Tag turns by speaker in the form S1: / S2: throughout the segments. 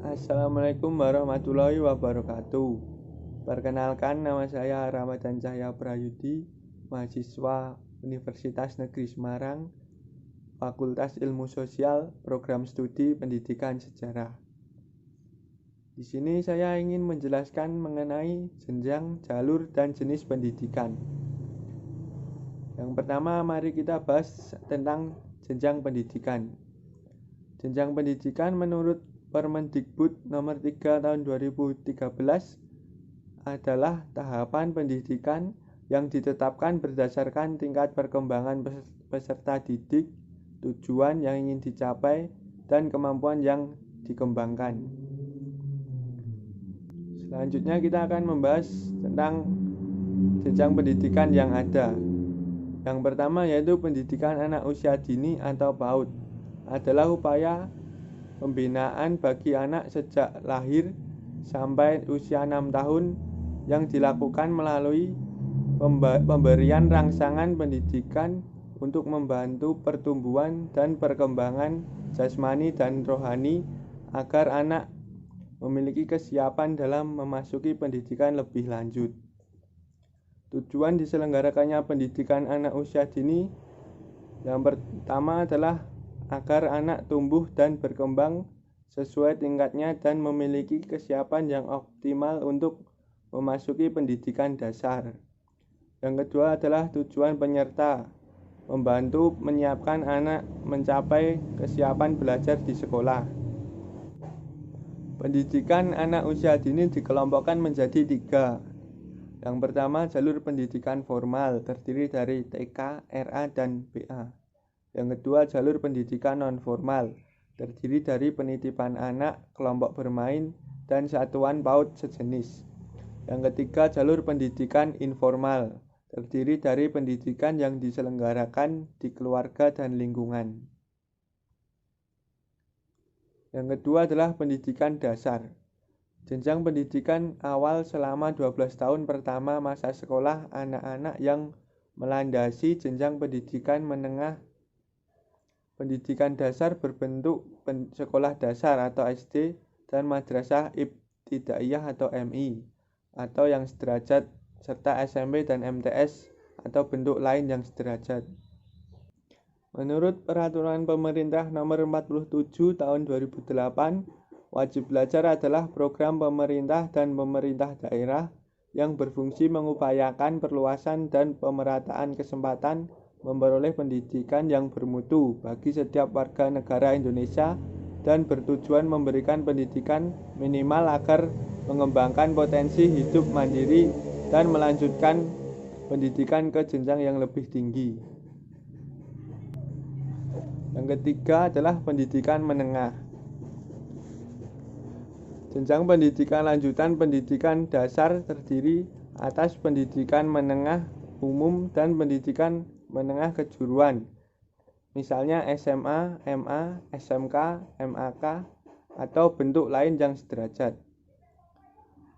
S1: Assalamualaikum warahmatullahi wabarakatuh. Perkenalkan, nama saya Ramadan Cahya Prayudi, mahasiswa Universitas Negeri Semarang, Fakultas Ilmu Sosial, Program Studi Pendidikan Sejarah. Di sini saya ingin menjelaskan mengenai jenjang, jalur, dan jenis pendidikan. Yang pertama, mari kita bahas tentang jenjang pendidikan. Jenjang pendidikan menurut Permendikbud nomor 3 tahun 2013 adalah tahapan pendidikan yang ditetapkan berdasarkan tingkat perkembangan peserta didik, tujuan yang ingin dicapai, dan kemampuan yang dikembangkan. Selanjutnya kita akan membahas tentang jenjang pendidikan yang ada. Yang pertama yaitu pendidikan anak usia dini atau PAUD, adalah upaya pembinaan bagi anak sejak lahir sampai usia 6 tahun yang dilakukan melalui pemberian rangsangan pendidikan untuk membantu pertumbuhan dan perkembangan jasmani dan rohani agar anak memiliki kesiapan dalam memasuki pendidikan lebih lanjut. Tujuan diselenggarakannya pendidikan anak usia dini yang pertama adalah agar anak tumbuh dan berkembang sesuai tingkatnya dan memiliki kesiapan yang optimal untuk memasuki pendidikan dasar. Yang kedua adalah tujuan penyerta, membantu menyiapkan anak mencapai kesiapan belajar di sekolah. Pendidikan anak usia dini dikelompokkan menjadi 3. Yang pertama, jalur pendidikan formal terdiri dari TK, RA, dan BA. Yang kedua, jalur pendidikan non-formal terdiri dari penitipan anak, kelompok bermain, dan satuan PAUD sejenis. Yang ketiga, jalur pendidikan informal terdiri dari pendidikan yang diselenggarakan di keluarga dan lingkungan. Yang kedua adalah pendidikan dasar. Jenjang pendidikan awal selama 12 tahun pertama masa sekolah anak-anak yang melandasi jenjang pendidikan menengah. Pendidikan dasar berbentuk sekolah dasar atau SD dan madrasah ibtidaiyah atau MI atau yang sederajat serta SMP dan MTS atau bentuk lain yang sederajat. Menurut peraturan pemerintah nomor 47 tahun 2008, wajib belajar adalah program pemerintah dan pemerintah daerah yang berfungsi mengupayakan perluasan dan pemerataan kesempatan memperoleh pendidikan yang bermutu bagi setiap warga negara Indonesia dan bertujuan memberikan pendidikan minimal agar mengembangkan potensi hidup mandiri dan melanjutkan pendidikan ke jenjang yang lebih tinggi. Yang ketiga adalah pendidikan menengah. Jenjang pendidikan lanjutan pendidikan dasar terdiri atas pendidikan menengah umum dan pendidikan menengah kejuruan, misalnya SMA, MA, SMK, MAK, atau bentuk lain yang sederajat.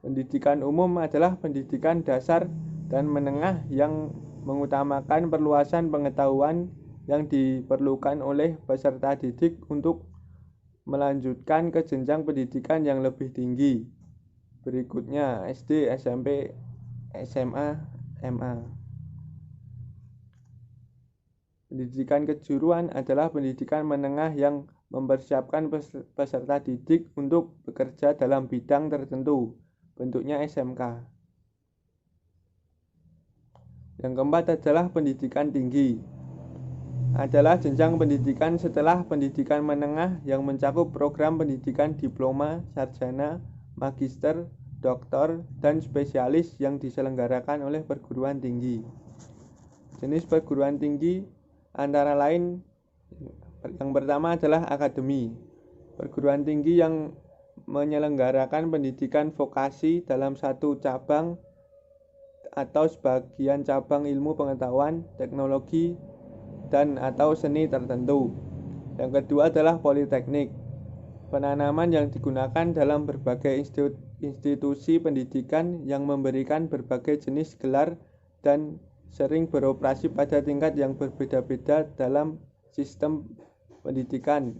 S1: Pendidikan umum adalah pendidikan dasar dan menengah yang mengutamakan perluasan pengetahuan yang diperlukan oleh peserta didik untuk melanjutkan ke jenjang pendidikan yang lebih tinggi. Berikutnya SD, SMP, SMA, MA. Pendidikan kejuruan adalah pendidikan menengah yang mempersiapkan peserta didik untuk bekerja dalam bidang tertentu, bentuknya SMK. Yang keempat adalah pendidikan tinggi. Adalah jenjang pendidikan setelah pendidikan menengah yang mencakup program pendidikan diploma, sarjana, magister, doktor, dan spesialis yang diselenggarakan oleh perguruan tinggi. Jenis perguruan tinggi antara lain yang pertama adalah akademi. Perguruan tinggi yang menyelenggarakan pendidikan vokasi dalam satu cabang atau sebagian cabang ilmu pengetahuan, teknologi, dan atau seni tertentu. Yang kedua adalah politeknik. Penanaman yang digunakan dalam berbagai institusi pendidikan yang memberikan berbagai jenis gelar dan sering beroperasi pada tingkat yang berbeda-beda dalam sistem pendidikan.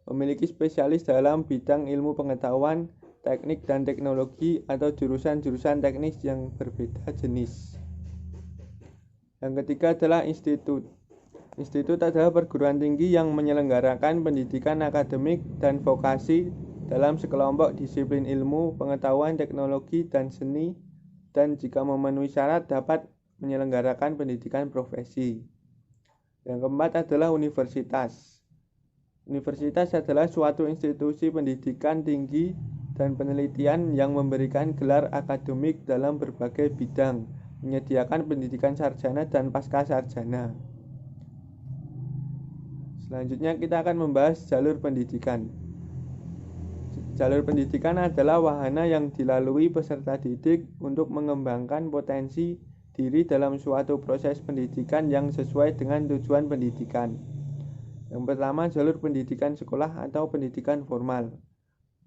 S1: memiliki spesialis dalam bidang ilmu pengetahuan, teknik dan teknologi atau jurusan-jurusan teknis yang berbeda jenis. Yang ketiga adalah institut. Institut adalah perguruan tinggi yang menyelenggarakan pendidikan akademik dan vokasi dalam sekelompok disiplin ilmu, pengetahuan, teknologi, dan seni, dan jika memenuhi syarat dapat menyelenggarakan pendidikan profesi. Yang keempat adalah universitas. Universitas adalah suatu institusi pendidikan tinggi dan penelitian yang memberikan gelar akademik dalam berbagai bidang, menyediakan pendidikan sarjana dan pasca sarjana. Selanjutnya kita akan membahas jalur pendidikan. Jalur pendidikan adalah wahana yang dilalui peserta didik untuk mengembangkan potensi diri dalam suatu proses pendidikan yang sesuai dengan tujuan pendidikan. Yang pertama, jalur pendidikan sekolah atau pendidikan formal.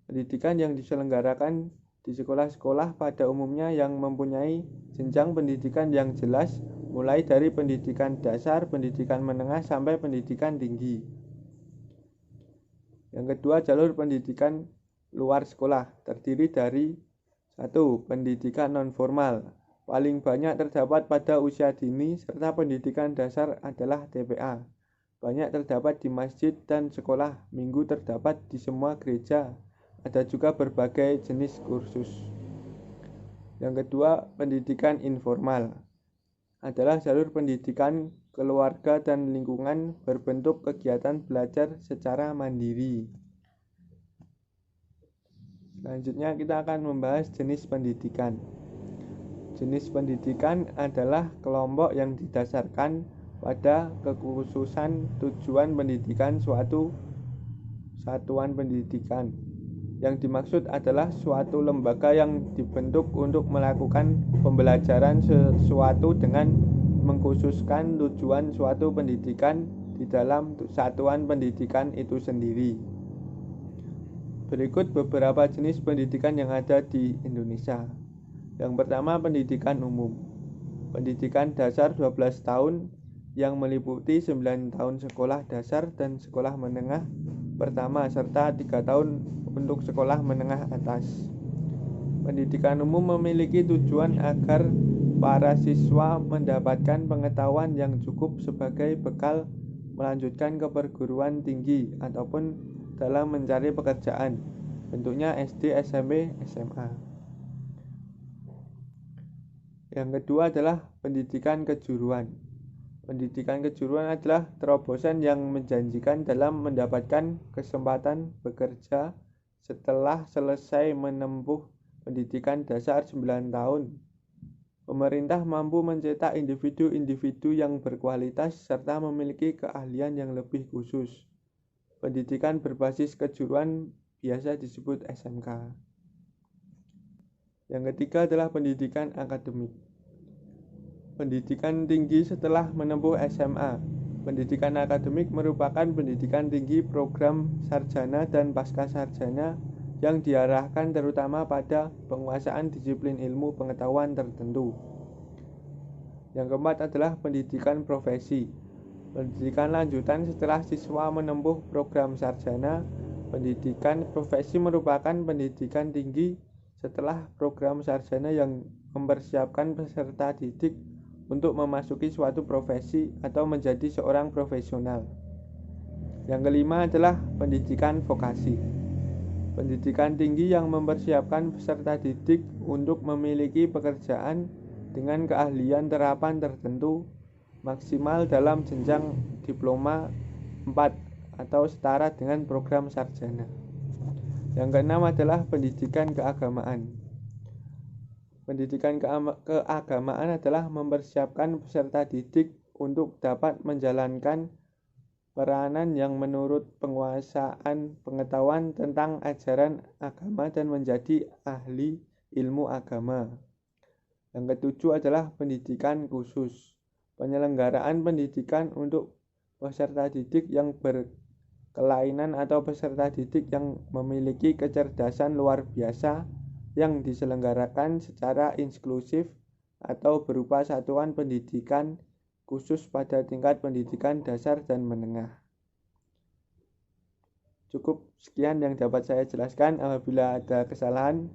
S1: Pendidikan yang diselenggarakan di sekolah-sekolah pada umumnya yang mempunyai jenjang pendidikan yang jelas, mulai dari pendidikan dasar, pendidikan menengah, sampai pendidikan tinggi. Yang kedua, jalur pendidikan luar sekolah terdiri dari 1. Pendidikan non-formal, paling banyak terdapat pada usia dini, serta pendidikan dasar adalah TPA. Banyak terdapat di masjid dan sekolah minggu, terdapat di semua gereja. Ada juga berbagai jenis kursus. Yang kedua, pendidikan informal adalah jalur pendidikan keluarga dan lingkungan berbentuk kegiatan belajar secara mandiri. Selanjutnya kita akan membahas jenis pendidikan. Jenis pendidikan adalah kelompok yang didasarkan pada kekhususan tujuan pendidikan suatu satuan pendidikan. Yang dimaksud adalah suatu lembaga yang dibentuk untuk melakukan pembelajaran sesuatu dengan mengkhususkan tujuan suatu pendidikan di dalam satuan pendidikan itu sendiri. Berikut beberapa jenis pendidikan yang ada di Indonesia. Yang pertama, pendidikan umum. Pendidikan dasar 12 tahun yang meliputi 9 tahun sekolah dasar dan sekolah menengah pertama serta 3 tahun untuk sekolah menengah atas. Pendidikan umum memiliki tujuan agar para siswa mendapatkan pengetahuan yang cukup sebagai bekal melanjutkan ke perguruan tinggi ataupun dalam mencari pekerjaan, bentuknya SD, SMP, SMA. Yang kedua adalah pendidikan kejuruan. Pendidikan kejuruan adalah terobosan yang menjanjikan dalam mendapatkan kesempatan bekerja setelah selesai menempuh pendidikan dasar 9 tahun. Pemerintah mampu mencetak individu-individu yang berkualitas serta memiliki keahlian yang lebih khusus. Pendidikan berbasis kejuruan biasa disebut SMK. Yang ketiga adalah pendidikan akademik. Pendidikan tinggi setelah menempuh SMA. Pendidikan akademik merupakan pendidikan tinggi program sarjana dan pasca sarjana yang diarahkan terutama pada penguasaan disiplin ilmu pengetahuan tertentu. Yang keempat adalah pendidikan profesi. Pendidikan lanjutan setelah siswa menempuh program sarjana. Pendidikan profesi merupakan pendidikan tinggi setelah program sarjana yang mempersiapkan peserta didik untuk memasuki suatu profesi atau menjadi seorang profesional. Yang kelima adalah pendidikan vokasi. Pendidikan tinggi yang mempersiapkan peserta didik untuk memiliki pekerjaan dengan keahlian terapan tertentu maksimal dalam jenjang diploma 4 atau setara dengan program sarjana. Yang keenam adalah pendidikan keagamaan. Pendidikan keagamaan adalah mempersiapkan peserta didik untuk dapat menjalankan peranan yang menurut penguasaan pengetahuan tentang ajaran agama dan menjadi ahli ilmu agama. Yang ketujuh adalah pendidikan khusus. Penyelenggaraan pendidikan untuk peserta didik yang berkelainan atau peserta didik yang memiliki kecerdasan luar biasa yang diselenggarakan secara inklusif atau berupa satuan pendidikan khusus pada tingkat pendidikan dasar dan menengah. Cukup sekian yang dapat saya jelaskan. Apabila ada kesalahan,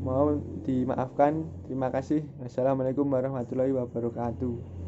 S1: mohon dimaafkan. Terima kasih. Wassalamualaikum warahmatullahi wabarakatuh.